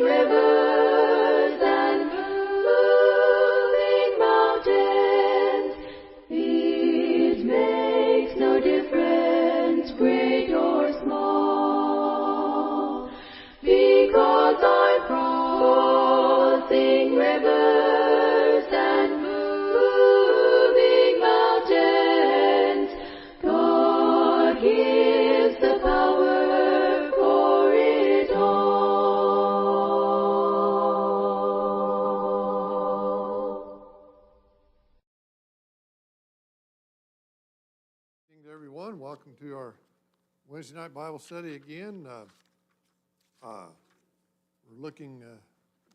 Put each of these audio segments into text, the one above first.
rivers and moving mountains. It makes no difference, great or small, because I'm crossing rivers and moving mountains. God gives the power for it all. Greetings, everyone. Welcome to our Wednesday night Bible study again. We're looking,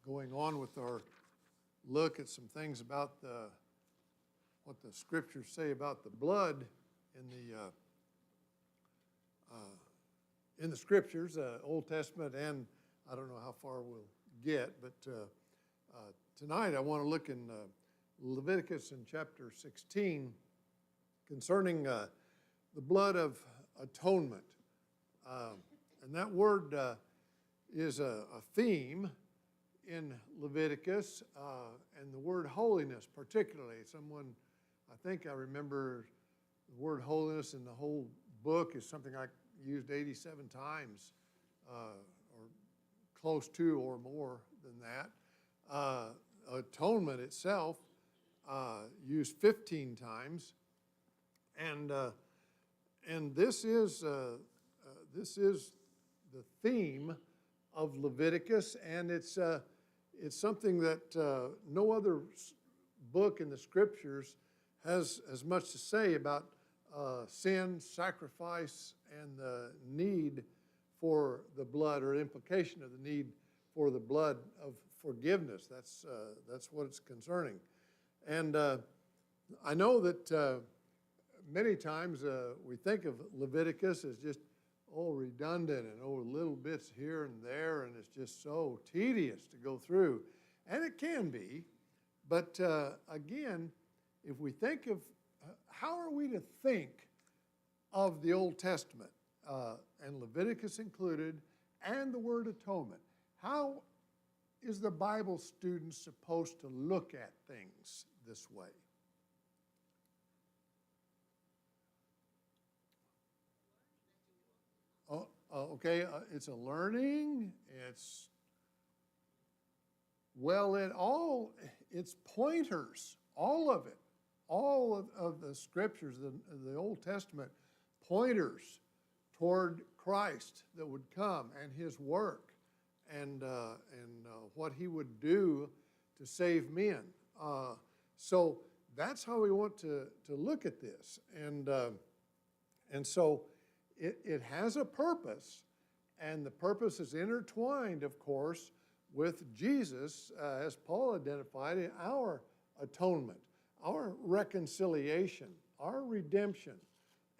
going on with our look at some things about what the scriptures say about the blood in the scriptures, Old Testament, and I don't know how far we'll get, but tonight I want to look in Leviticus in chapter 16 concerning the blood of atonement. And that word is a theme in Leviticus, and the word holiness particularly. I think I remember the word holiness in the whole book is something I used 87 times, or close to or more than that. Atonement itself used 15 times, and this is the theme of Leviticus, and it's something that no other book in the scriptures has as much to say about sin, sacrifice, and the need for the blood, or implication of the need for the blood of forgiveness. That's what it's concerning. And I know that many times we think of Leviticus as just redundant and little bits here and there, and it's just so tedious to go through. And it can be, but again, if we think of how are we to think of the Old Testament, and Leviticus included, and the word atonement, how is the Bible student supposed to look at things this way? Okay, it's a learning. It's pointers, all of it, all of the scriptures, the Old Testament, pointers toward Christ that would come and His work, and what He would do to save men. So that's how we want to look at this, and so. It has a purpose, and the purpose is intertwined, of course, with Jesus, as Paul identified, in our atonement, our reconciliation, our redemption.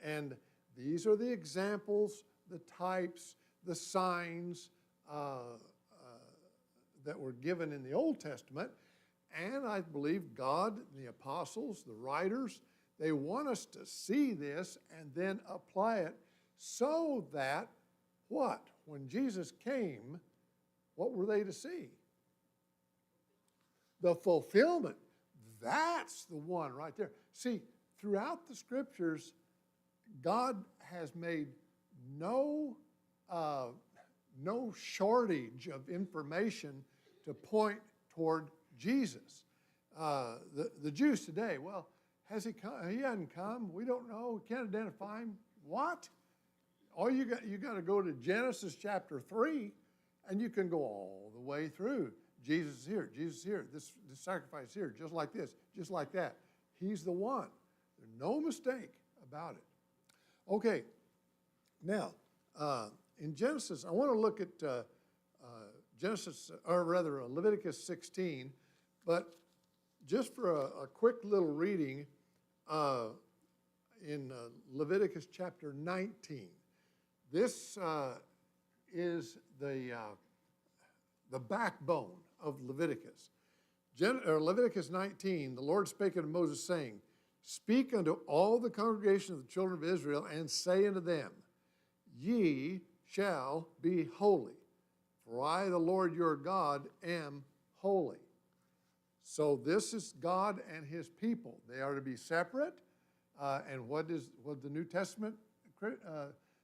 And these are the examples, the types, the signs that were given in the Old Testament. And I believe God, the apostles, the writers, they want us to see this and then apply it, so that what? When Jesus came, what were they to see? The fulfillment. That's the one right there. See, throughout the scriptures, God has made no shortage of information to point toward Jesus. The Jews today, well, has He come? He hasn't come. We don't know. We can't identify Him. What? All you got to go to Genesis chapter 3, and you can go all the way through. Jesus is here. Jesus is here. This sacrifice is here, just like this, just like that. He's the one. There's no mistake about it. Okay. Now, in Genesis, I want to look at Leviticus 16, but just for a quick little reading in Leviticus chapter 19. This is the backbone of Leviticus. Leviticus 19, the Lord spake unto Moses, saying, Speak unto all the congregation of the children of Israel, and say unto them, Ye shall be holy, For I, the Lord your God, am holy. So this is God and his people. They are to be separate. And what the New Testament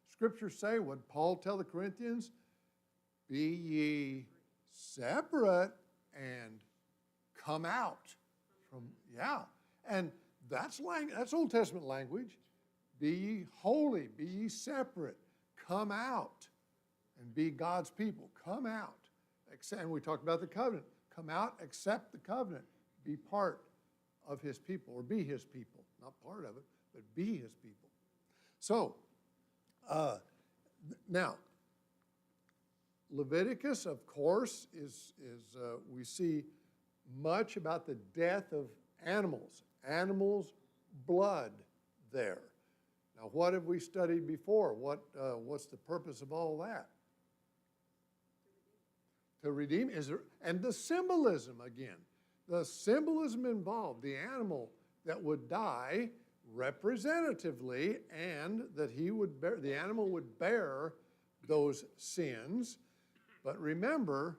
scriptures say? What did Paul tell the Corinthians? Be ye separate and come out from, yeah. And that's Old Testament language. Be ye holy, be ye separate, come out and be God's people. Come out. And we talked about the covenant. Come out, accept the covenant, be part of his people, or be his people. Not part of it, but be his people. So, now, Leviticus, of course, we see much about the death of animals' blood there. Now, what have we studied before? What's the purpose of all that? To redeem. And the symbolism again. The symbolism involved, the animal that would die representatively, and that the animal would bear those sins. But remember,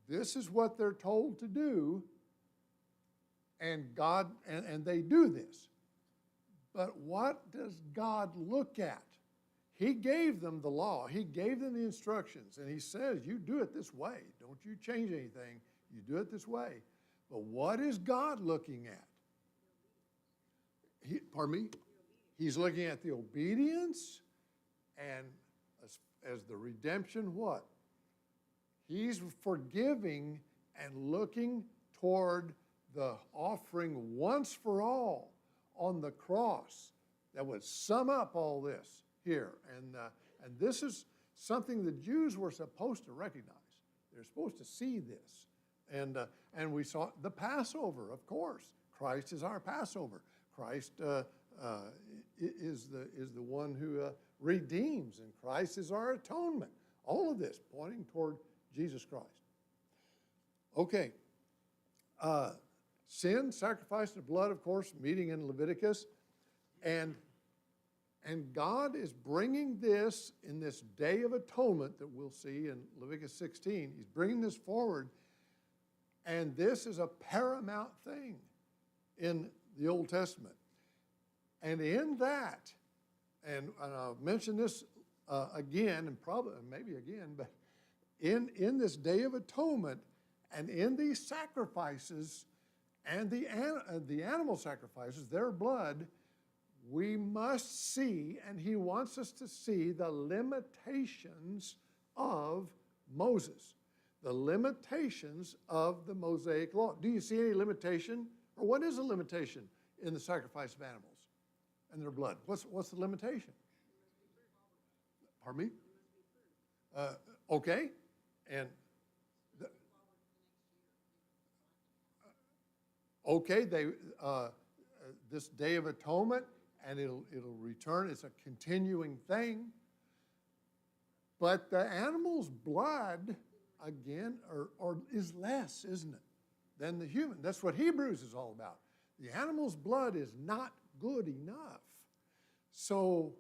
this is what they're told to do, and they do this. But what does God look at? He gave them the law. He gave them the instructions. And he says, you do it this way. Don't you change anything. You do it this way. But what is God looking at? Pardon me? He's looking at the obedience, and as the redemption, what? He's forgiving and looking toward the offering once for all on the cross that would sum up all this here. And this is something the Jews were supposed to recognize. They're supposed to see this. And we saw the Passover, of course. Christ is our Passover. Christ is the one who redeems, and Christ is our atonement. All of this pointing toward Jesus Christ. Okay. Sin, sacrifice, and blood, of course, meeting in Leviticus. And God is bringing this in this Day of Atonement that we'll see in Leviticus 16. He's bringing this forward. And this is a paramount thing in the Old Testament. And in that, and I'll mention this again, and probably maybe again, but in this Day of Atonement and in these sacrifices and the animal sacrifices, their blood, we must see, and he wants us to see, the limitations of Moses, the limitations of the Mosaic law. Do you see any limitation? Or what is a limitation in the sacrifice of animals and their blood? What's the limitation? Pardon me? Okay. And this Day of Atonement, and it'll return. It's a continuing thing. But the animal's blood, again, is less, isn't it, than the human. That's what Hebrews is all about. The animal's blood is not good enough. So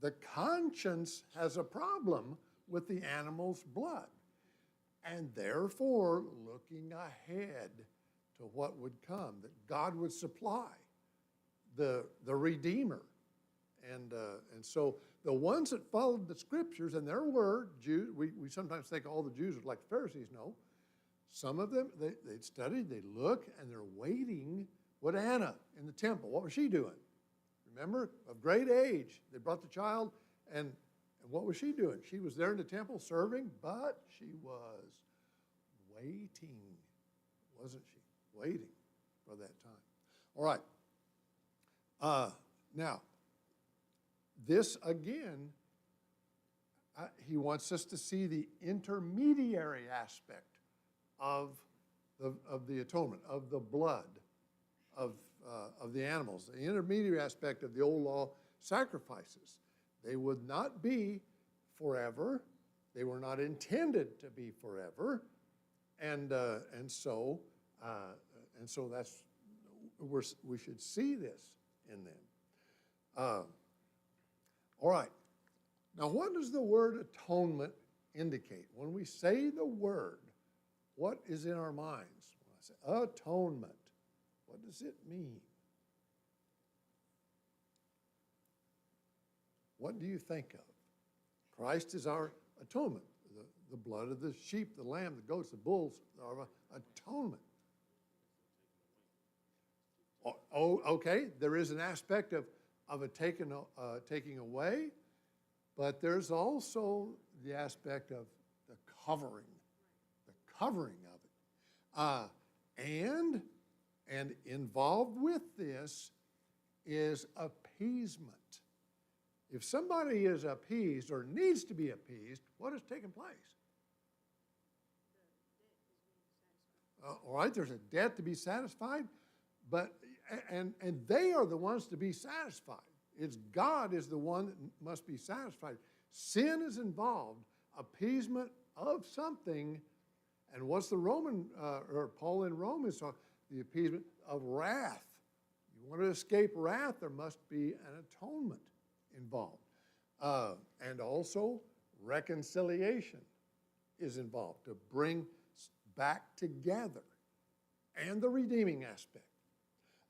the conscience has a problem with the animal's blood. And therefore, looking ahead to what would come, that God would supply the Redeemer. And so the ones that followed the Scriptures, and there were Jews, we sometimes think all the Jews are like the Pharisees. No. Some of them, they'd studied, they look, and they're waiting. What Anna in the temple, what was she doing? Remember, of great age, they brought the child, and what was she doing? She was there in the temple serving, but she was waiting, wasn't she? Waiting for that time. All right. Now, this again, he wants us to see the intermediary aspect of the atonement, of the blood of the animals, the intermediary aspect of the old law sacrifices. They would not be forever. They were not intended to be forever, and so that's we should see this in them. All right. Now, what does the word atonement indicate? When we say the word, what is in our minds? When I say atonement, what does it mean? What do you think of? Christ is our atonement. The blood of the sheep, the lamb, the goats, the bulls are atonement. Oh, okay, there is an aspect of a taking away, but there's also the aspect of the covering of it. And involved with this is appeasement. If somebody is appeased or needs to be appeased, what has taken place? All right, there's a debt to be satisfied, and they are the ones to be satisfied. It's God is the one that must be satisfied. Sin is involved, appeasement of something, and what's the or Paul in Romans talking? The appeasement of wrath. You want to escape wrath, there must be an atonement involved. And also reconciliation is involved to bring back together, and the redeeming aspect.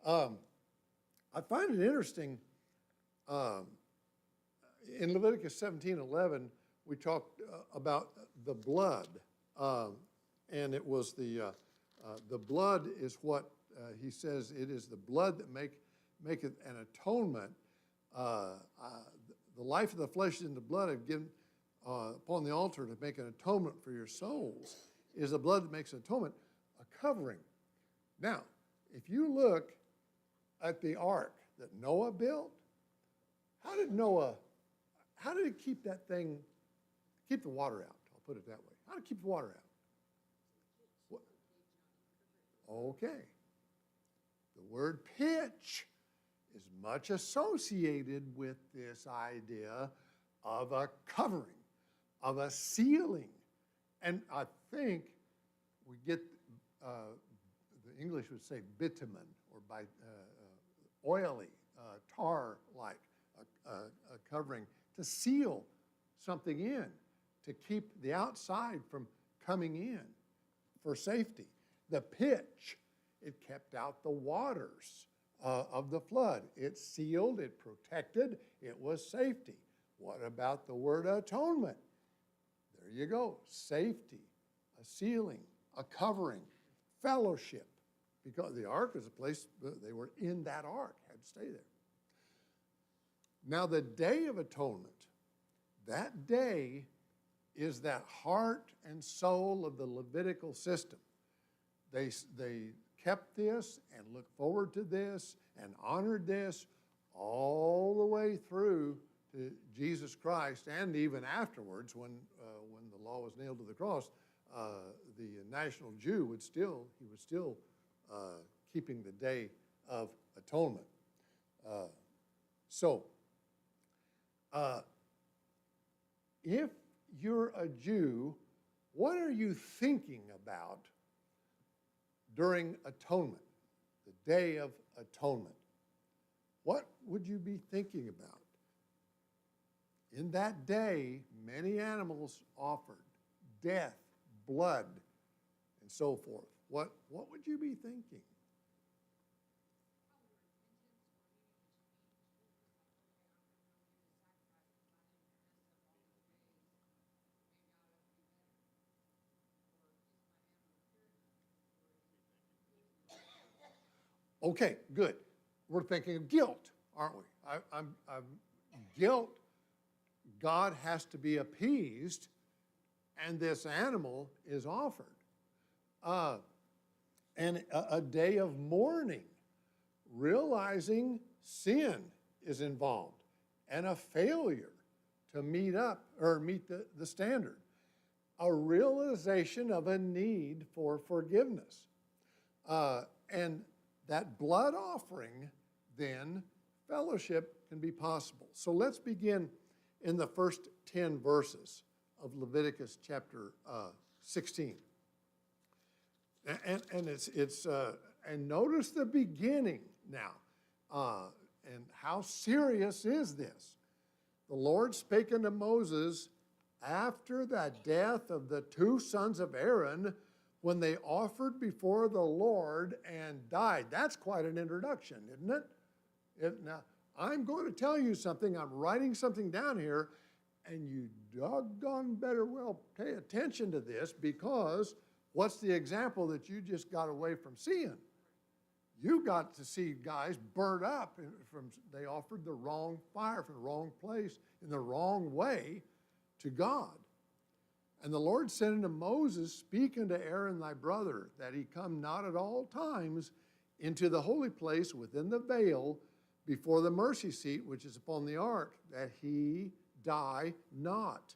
I find it interesting, in Leviticus 17:11, we talked about the blood, and it was the blood is what he says, it is the blood that maketh an atonement. The life of the flesh is in the blood I've given upon the altar to make an atonement for your souls, is the blood that makes an atonement, a covering. Now, if you look at the ark that Noah built, how did he keep that thing, keep the water out? I'll put it that way. How did he keep the water out? What? Okay. The word pitch is much associated with this idea of a covering, of a sealing. And I think we get, the English would say bitumen, or by oily, tar-like, a covering to seal something in, to keep the outside from coming in for safety. The pitch, it kept out the waters of the flood. It sealed, it protected, it was safety. What about the word atonement? There you go, safety, a sealing, a covering, fellowship, because the ark was a place, they were in that ark, had to stay there. Now the Day of Atonement, that day is that heart and soul of the Levitical system. They kept this and looked forward to this and honored this all the way through to Jesus Christ, and even afterwards when the law was nailed to the cross, the national Jew was still keeping the Day of Atonement. If you're a Jew, what are you thinking about during Atonement, the Day of Atonement? What would you be thinking about? In that day, many animals offered, death, blood, and so forth. What would you be thinking? Okay, good. We're thinking of guilt, aren't we? I'm guilt. God has to be appeased, and this animal is offered. And a day of mourning, realizing sin is involved, and a failure to meet the standard. A realization of a need for forgiveness. And that blood offering, then, fellowship can be possible. So let's begin in the first 10 verses of Leviticus chapter 16. And notice the beginning now. And how serious is this? The Lord spake unto Moses after the death of the two sons of Aaron, when they offered before the Lord and died. That's quite an introduction, isn't it? Now, I'm going to tell you something. I'm writing something down here, and you doggone better well pay attention to this, because what's the example that you just got away from seeing? You got to see guys burnt up they offered the wrong fire from the wrong place in the wrong way to God. And the Lord said unto Moses, speak unto Aaron thy brother, that he come not at all times into the holy place within the veil before the mercy seat which is upon the ark, that he die not.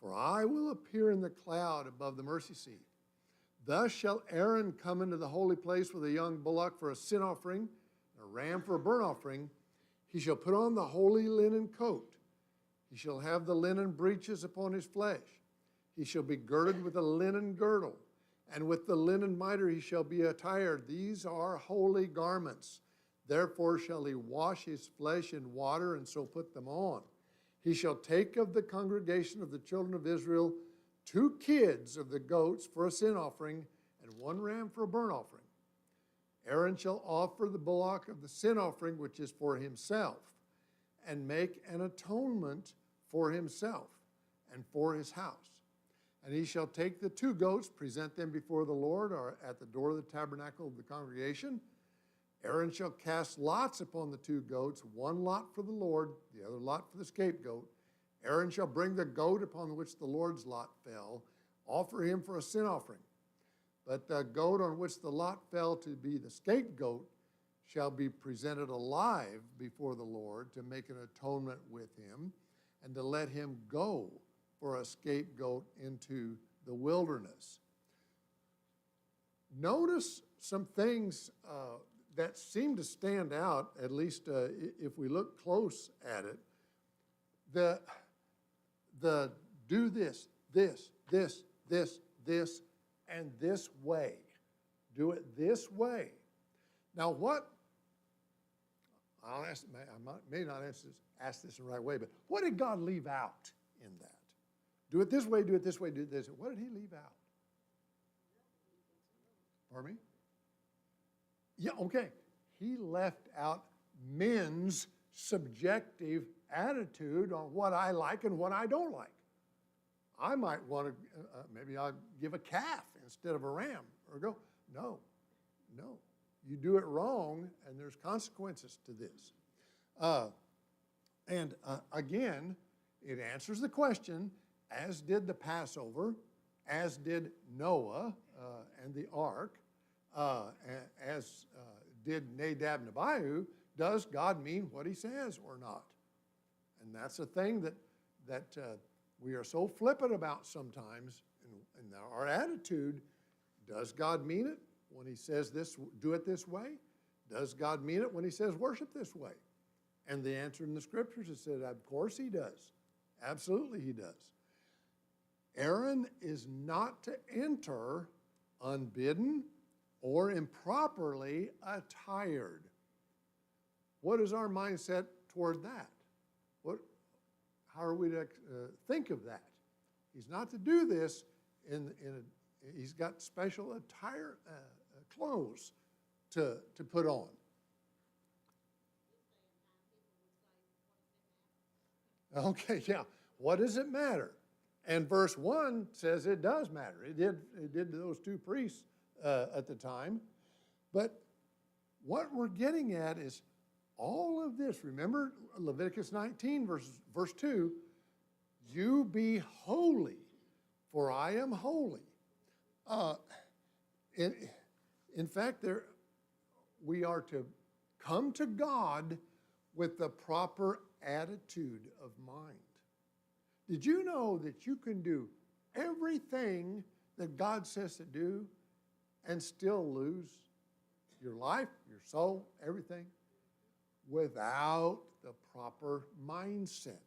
For I will appear in the cloud above the mercy seat. Thus shall Aaron come into the holy place with a young bullock for a sin offering, and a ram for a burnt offering. He shall put on the holy linen coat. He shall have the linen breeches upon his flesh. He shall be girded with a linen girdle, and with the linen mitre he shall be attired. These are holy garments. Therefore shall he wash his flesh in water, and so put them on. He shall take of the congregation of the children of Israel 2 kids of the goats for a sin offering, and 1 ram for a burnt offering. Aaron shall offer the bullock of the sin offering, which is for himself, and make an atonement for himself and for his house. And he shall take the 2 goats, present them before the Lord, or at the door of the tabernacle of the congregation. Aaron shall cast lots upon the 2 goats, 1 lot for the Lord, the other lot for the scapegoat. Aaron shall bring the goat upon which the Lord's lot fell, offer him for a sin offering. But the goat on which the lot fell to be the scapegoat shall be presented alive before the Lord to make an atonement with him, and to let him go for a scapegoat into the wilderness. Notice some things that seem to stand out, at least if we look close at it. The do this, and this way. Do it this way. Now what, I'll ask, I may not ask this in the right way, but what did God leave out in that? Do it this way, do it this way, do it this way. What did he leave out? Pardon me? Yeah, okay. He left out men's subjective attitude on what I like and what I don't like. I might want to, maybe I'll give a calf instead of a ram, or go, no, you do it wrong, and there's consequences to this. Again, it answers the question, as did the Passover, as did Noah and the ark, as did Nadab and Abihu. Does God mean what he says or not? And that's a thing that we are so flippant about sometimes in our attitude. Does God mean it when he says this, do it this way? Does God mean it when he says worship this way? And the answer in the scriptures is said, of course he does. Absolutely he does. Aaron is not to enter unbidden or improperly attired. What is our mindset toward that? How are we to think of that? He's not to do this he's got special attire, clothes to put on. Okay, yeah. What does it matter? And verse 1 says it does matter. It did to those 2 priests at the time. But what we're getting at is all of this. Remember Leviticus 19, verse 2, you be holy, for I am holy. In fact, we are to come to God with the proper attitude of mind. Did you know that you can do everything that God says to do and still lose your life, your soul, everything, without the proper mindset?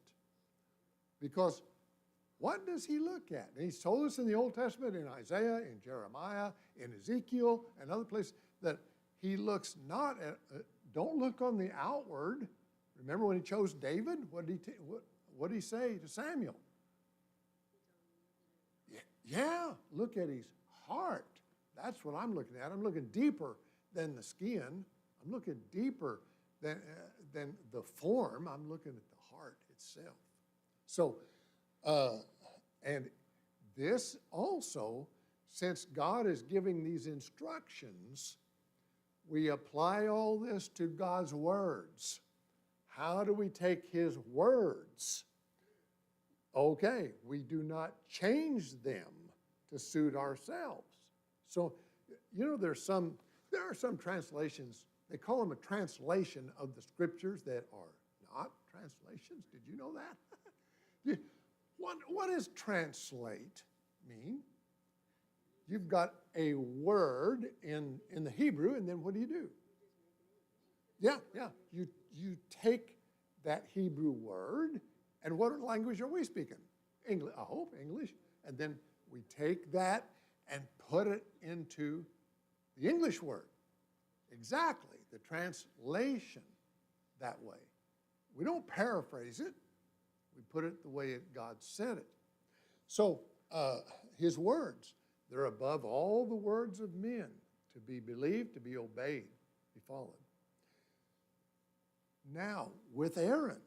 Because what does he look at? And he's told us in the Old Testament, in Isaiah, in Jeremiah, in Ezekiel, and other places, that he looks not at, don't look on the outward. Remember when he chose David? What did he say to Samuel? Yeah, look at his heart. That's what I'm looking at. I'm looking deeper than the skin. I'm looking deeper than the form. I'm looking at the heart itself. So, and this also, since God is giving these instructions, we apply all this to God's words. How do we take his words? Okay, we do not change them to suit ourselves. So, you know, there are some translations, they call them a translation of the scriptures that are not translations. Did you know that? What does translate mean? You've got a word in the Hebrew, and then what do? Yeah. You take that Hebrew word, and what language are we speaking? English, I hope English. And then we take that and put it into the English word. Exactly, the translation that way. We don't paraphrase it. We put it the way God said it. So his words, they're above all the words of men, to be believed, to be obeyed, be followed. Now, with Aaron,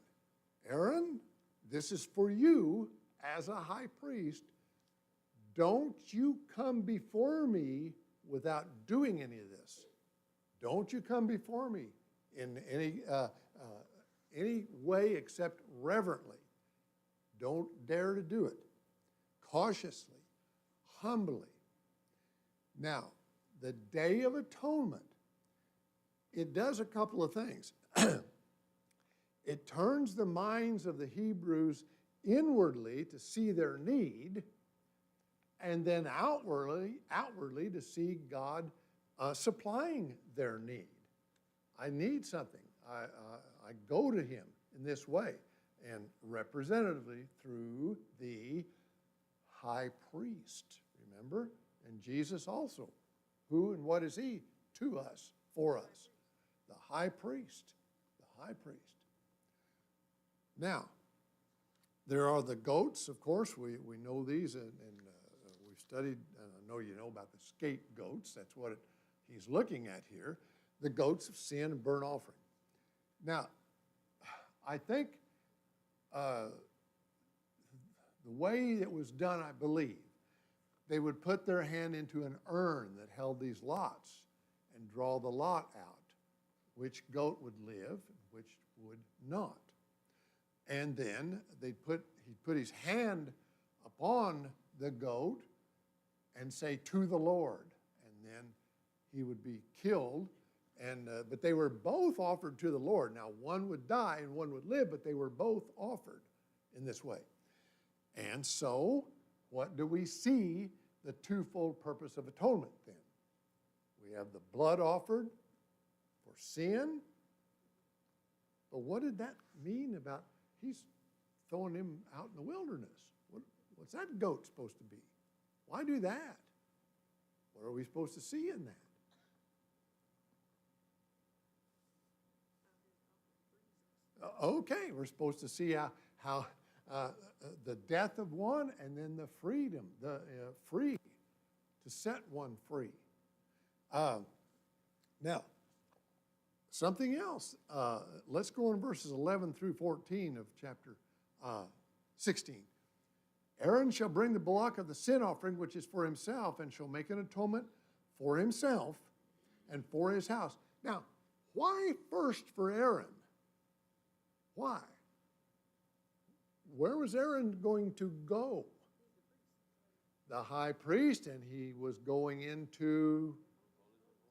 this is for you as a high priest. Don't you come before me without doing any of this. Don't you come before me in any way except reverently. Don't dare to do it. Cautiously, humbly. Now, the Day of Atonement, it does a couple of things. It turns the minds of the Hebrews inwardly to see their need, and then outwardly to see God supplying their need. I need something. I go to him in this way, and representatively through the high priest, remember? And Jesus also. Who and what is he to us, for us? The high priest, the high priest. Now, there are the goats, of course. We know these, and we've studied, and I know you know about the scapegoats. That's what he's looking at here. The goats of sin and burnt offering. Now, I think the way it was done, I believe, they would put their hand into an urn that held these lots and draw the lot out, which goat would live and which would not. And then he'd put his hand upon the goat and say, "To the Lord," and then he would be killed. And but they were both offered to the Lord. Now, one would die and one would live, but they were both offered in this way. And so, what do we see the twofold purpose of atonement then? We have the blood offered for sin. But what did that mean about he's throwing him out in the wilderness? What's that goat supposed to be? Why do that? What are we supposed to see in that? Okay, we're supposed to see how the death of one and then the freedom, the free, to set one free. Now, something else. Let's go in verses 11 through 14 of chapter 16. Aaron shall bring the bullock of the sin offering, which is for himself, and shall make an atonement for himself and for his house. Now, why first for Aaron? Why? Where was Aaron going to go? The high priest, and he was going into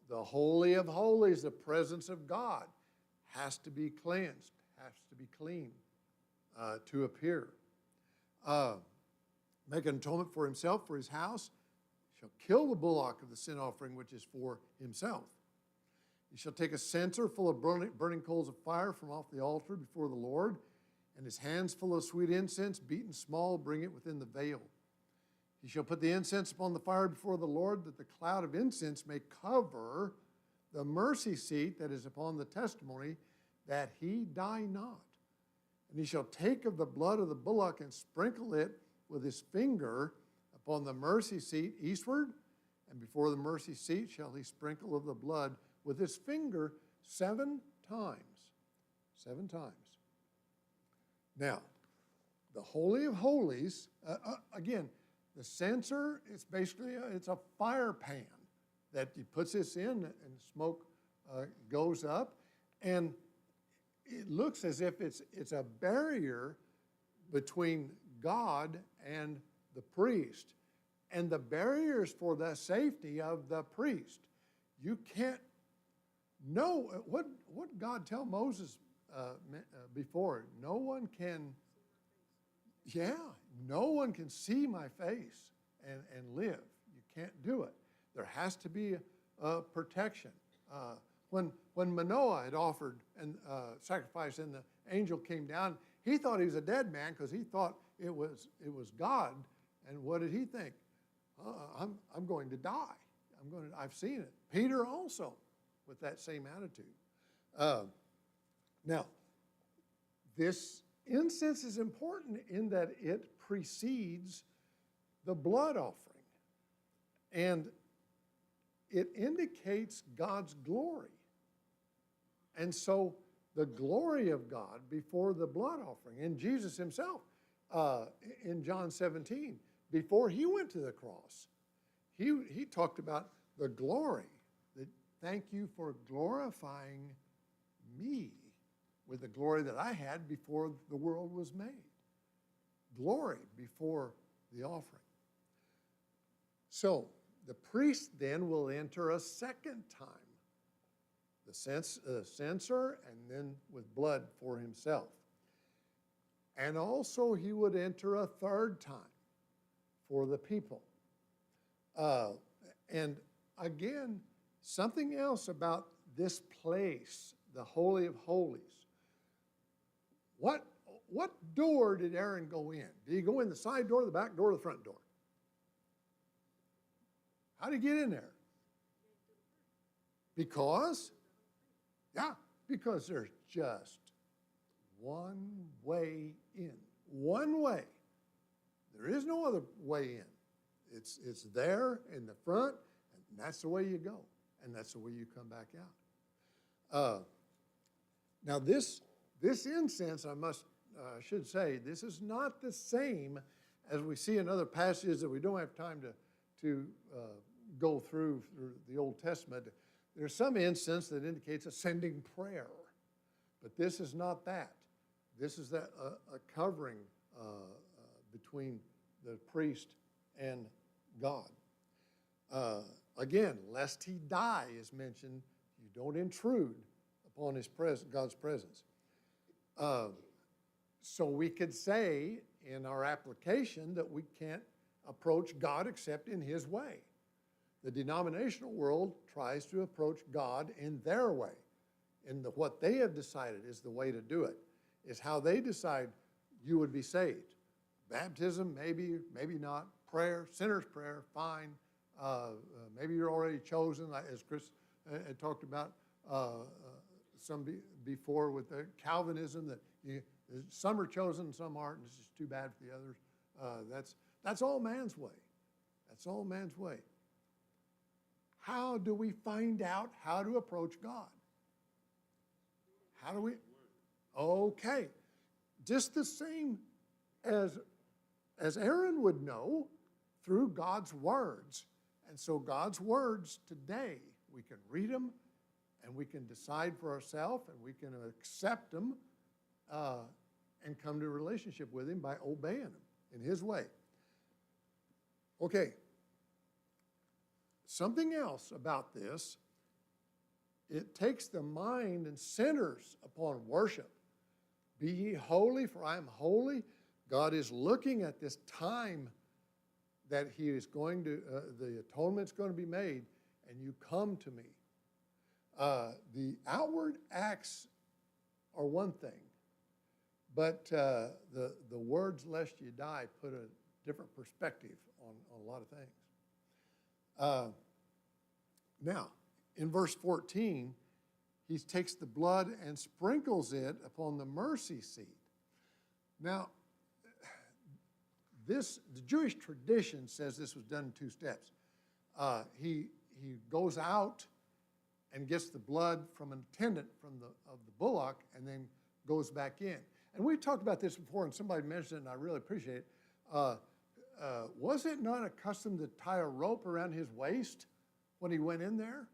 the Holy of Holies, the presence of God. Has to be cleansed, has to be clean to appear. Make an atonement for himself, for his house. Shall kill the bullock of the sin offering, which is for himself. He shall take a censer full of burning coals of fire from off the altar before the Lord, and his hands full of sweet incense, beaten small, bring it within the veil. He shall put the incense upon the fire before the Lord, that the cloud of incense may cover the mercy seat that is upon the testimony, that he die not. And he shall take of the blood of the bullock and sprinkle it with his finger Upon the mercy seat eastward, and before the mercy seat shall he sprinkle of the blood with his finger 7 times. 7 times. Now, the Holy of Holies, again, the censer, it's basically it's a fire pan that he puts this in and smoke goes up. And it looks as if it's a barrier between God and the priest. And the barriers for the safety of the priest. You can't know, what God tell Moses before? No one can see my face and live. You can't do it. There has to be a protection. When Manoah had offered and sacrificed and the angel came down, he thought he was a dead man because he thought it was God. And what did he think? I'm going to die. I've seen it. Peter also with that same attitude. Now, this incense is important in that it precedes the blood offering. And it indicates God's glory. And so the glory of God before the blood offering. And Jesus himself, in John 17, before he went to the cross, he talked about the glory. That thank you for glorifying me with the glory that I had before the world was made. Glory before the offering. So the priest then will enter a second time. The censer and then with blood for himself. And also he would enter a third time for the people. And again, something else about this place, the Holy of Holies. What door did Aaron go in? Did he go in the side door, the back door, or the front door? How did he get in there? Because there's just one way in. One way. There is no other way in. It's there in the front, and that's the way you go. And that's the way you come back out. Now this incense, I should say, this is not the same as we see in other passages that we don't have time to go through the Old Testament. There's some incense that indicates a sending prayer, but this is not that. This is a covering between the priest and God. Again, lest he die is mentioned. You don't intrude upon God's presence. So we could say in our application that we can't approach God except in his way. The denominational world tries to approach God in their way, in what they have decided is the way to do it, is how they decide you would be saved. Baptism, maybe, maybe not. Prayer, sinner's prayer, fine. Maybe you're already chosen, as Chris had talked about before with the Calvinism, that some are chosen, some aren't, and it's just too bad for the others. That's all man's way. That's all man's way. How do we find out how to approach God? How do we? Okay. Just the same as Aaron would know through God's words. And so God's words today, we can read them and we can decide for ourselves and we can accept them and come to a relationship with him by obeying him in his way. Okay. Something else about this, it takes the mind and centers upon worship. Be ye holy, for I am holy. God is looking at this time that he is going to, the atonement's going to be made, and you come to me. The outward acts are one thing, but the words lest you die put a different perspective on a lot of things. Now, in verse 14, he takes the blood and sprinkles it upon the mercy seat. Now, the Jewish tradition says this was done in 2 steps. He goes out and gets the blood from an attendant of the bullock and then goes back in. And we talked about this before, and somebody mentioned it, and I really appreciate it. Was it not a custom to tie a rope around his waist when he went in there?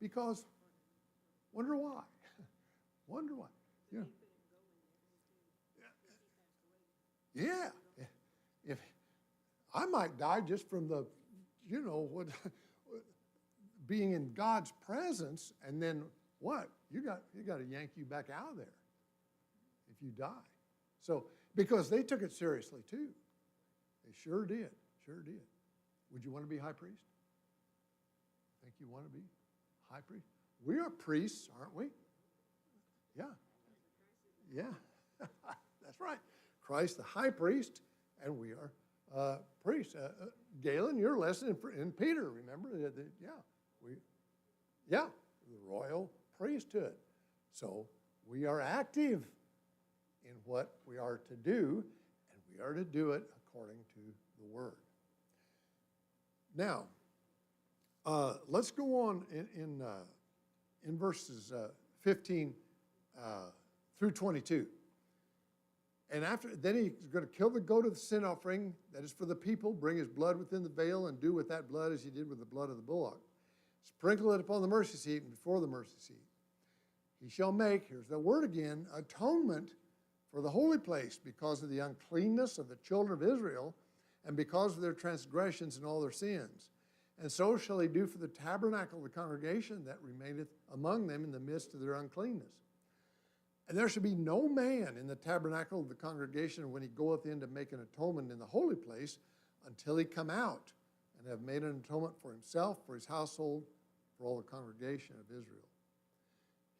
Because, wonder why. Wonder why. Yeah. Yeah. If I might die just from the, being in God's presence, and then what? You got to yank you back out of there if you die. So, because they took it seriously too. They sure did. Sure did. Would you want to be high priest? Think you want to be high priest? We are priests, aren't we? Yeah. Yeah. That's right. Christ the high priest, and we are priests. Galen, your lesson in Peter, remember? The royal priesthood. So we are active in what we are to do, and we are to do it according to the Word. Now, let's go on in verses 15 through 22. And then he's going to kill the goat of the sin offering that is for the people, bring his blood within the veil, and do with that blood as he did with the blood of the bullock. Sprinkle it upon the mercy seat and before the mercy seat. He shall make, here's the word again, atonement for the holy place because of the uncleanness of the children of Israel and because of their transgressions and all their sins. And so shall he do for the tabernacle of the congregation that remaineth among them in the midst of their uncleanness. And there shall be no man in the tabernacle of the congregation when he goeth in to make an atonement in the holy place until he come out and have made an atonement for himself, for his household, for all the congregation of Israel.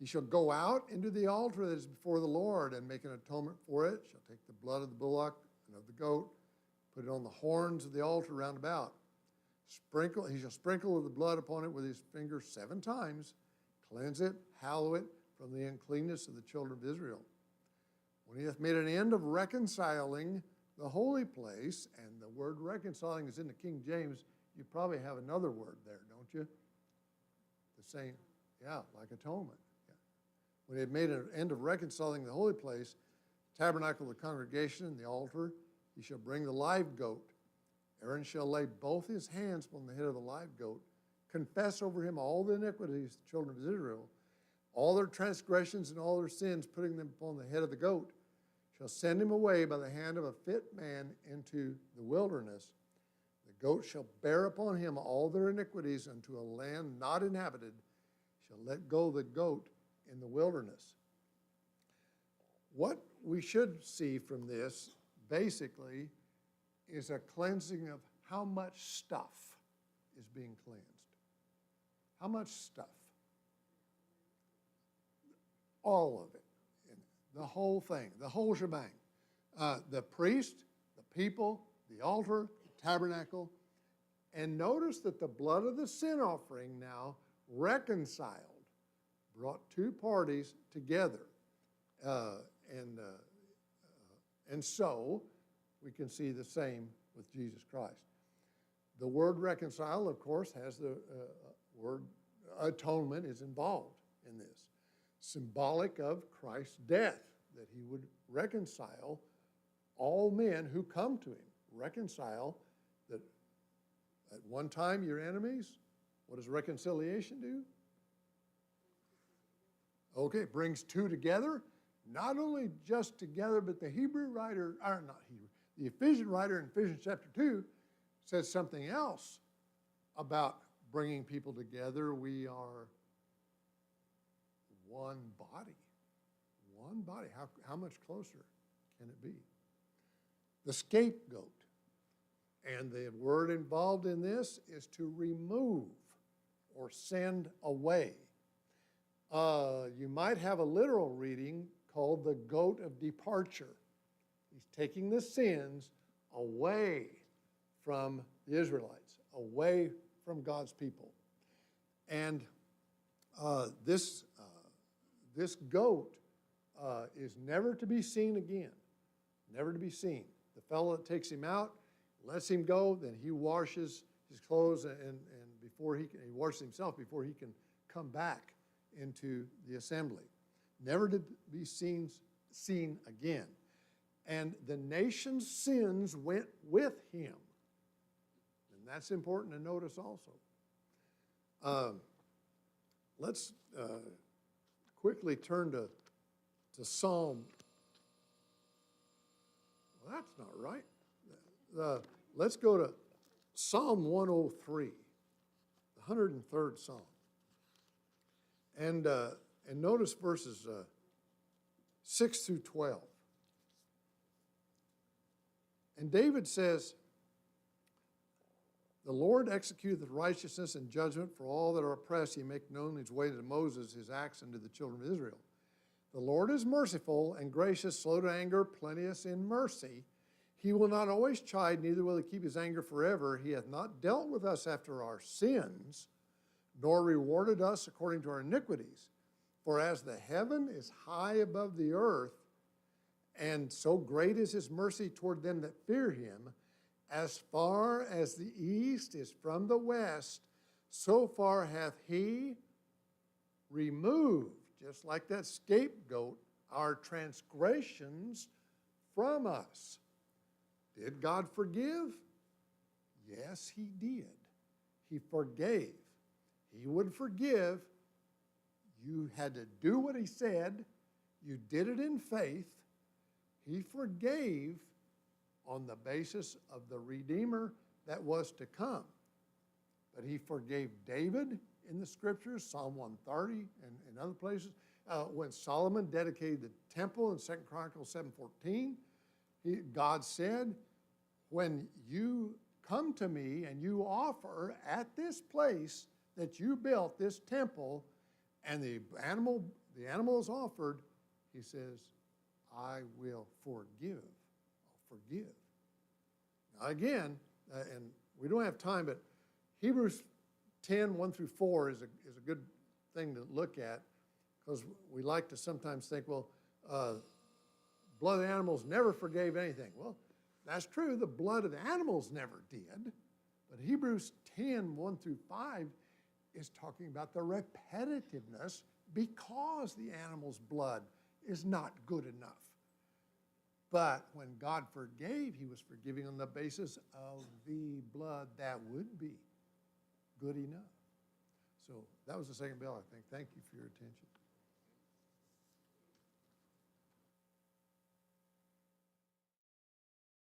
He shall go out into the altar that is before the Lord and make an atonement for it. Shall take the blood of the bullock and of the goat, put it on the horns of the altar round about. He shall sprinkle the blood upon it with his finger 7 times, cleanse it, hallow it from the uncleanness of the children of Israel. When he hath made an end of reconciling the holy place, and the word reconciling is in the King James, you probably have another word there, don't you? The same, like atonement. Yeah. When he had made an end of reconciling the holy place, tabernacle of the congregation, and the altar, he shall bring the live goat. Aaron shall lay both his hands upon the head of the live goat, confess over him all the iniquities of the children of Israel, all their transgressions and all their sins, putting them upon the head of the goat, shall send him away by the hand of a fit man into the wilderness. The goat shall bear upon him all their iniquities unto a land not inhabited, shall let go the goat in the wilderness. What we should see from this, basically, is a cleansing of how much stuff is being cleansed. How much stuff? All of it. The whole thing, the whole shebang. The priest, the people, the altar, the tabernacle. And notice that the blood of the sin offering now reconciled, brought 2 parties together. And so we can see the same with Jesus Christ. The word reconcile, of course, has the word atonement is involved in this. Symbolic of Christ's death, that he would reconcile all men who come to him. Reconcile that at one time your enemies. What does reconciliation do? Okay, it brings 2 together. Not only just together, but the the Ephesian writer in Ephesians chapter 2 says something else about bringing people together. We are one body. One body. How much closer can it be? The scapegoat. And the word involved in this is to remove or send away. You might have a literal reading called the goat of departure. He's taking the sins away from the Israelites, away from God's people. And this goat is never to be seen again, never to be seen. the fellow that takes him out, lets him go, then he washes his clothes and before he washes himself before he can come back into the assembly. Never to be seen again. And the nation's sins went with him. And that's important to notice also. Let's quickly turn to Psalm. Well, that's not right. Let's go to Psalm 103, the 103rd Psalm. And notice verses 6 through 12. And David says, the Lord executeth righteousness and judgment for all that are oppressed. He make known his way to Moses, his acts unto the children of Israel. The Lord is merciful and gracious, slow to anger, plenteous in mercy. He will not always chide, neither will he keep his anger forever. He hath not dealt with us after our sins, nor rewarded us according to our iniquities. For as the heaven is high above the earth, and so great is his mercy toward them that fear him, as far as the east is from the west, so far hath he removed, just like that scapegoat, our transgressions from us. Did God forgive? Yes, he did. He forgave. He would forgive. You had to do what he said. You did it in faith. He forgave on the basis of the Redeemer that was to come. But he forgave David in the scriptures, Psalm 130 and other places. When Solomon dedicated the temple in 2 Chronicles 7:14, God said, when you come to me and you offer at this place that you built, this temple, and the animal is offered, he says, I will forgive. I'll forgive. Now again, and we don't have time, but Hebrews 10, 1 through 4 is a good thing to look at, because we like to sometimes think, well, blood of animals never forgave anything. Well, that's true. The blood of the animals never did. But Hebrews 10, 1 through 5 is talking about the repetitiveness because the animal's blood is not good enough. But when God forgave, he was forgiving on the basis of the blood that would be good enough. So that was the second bill, I think. Thank you for your attention.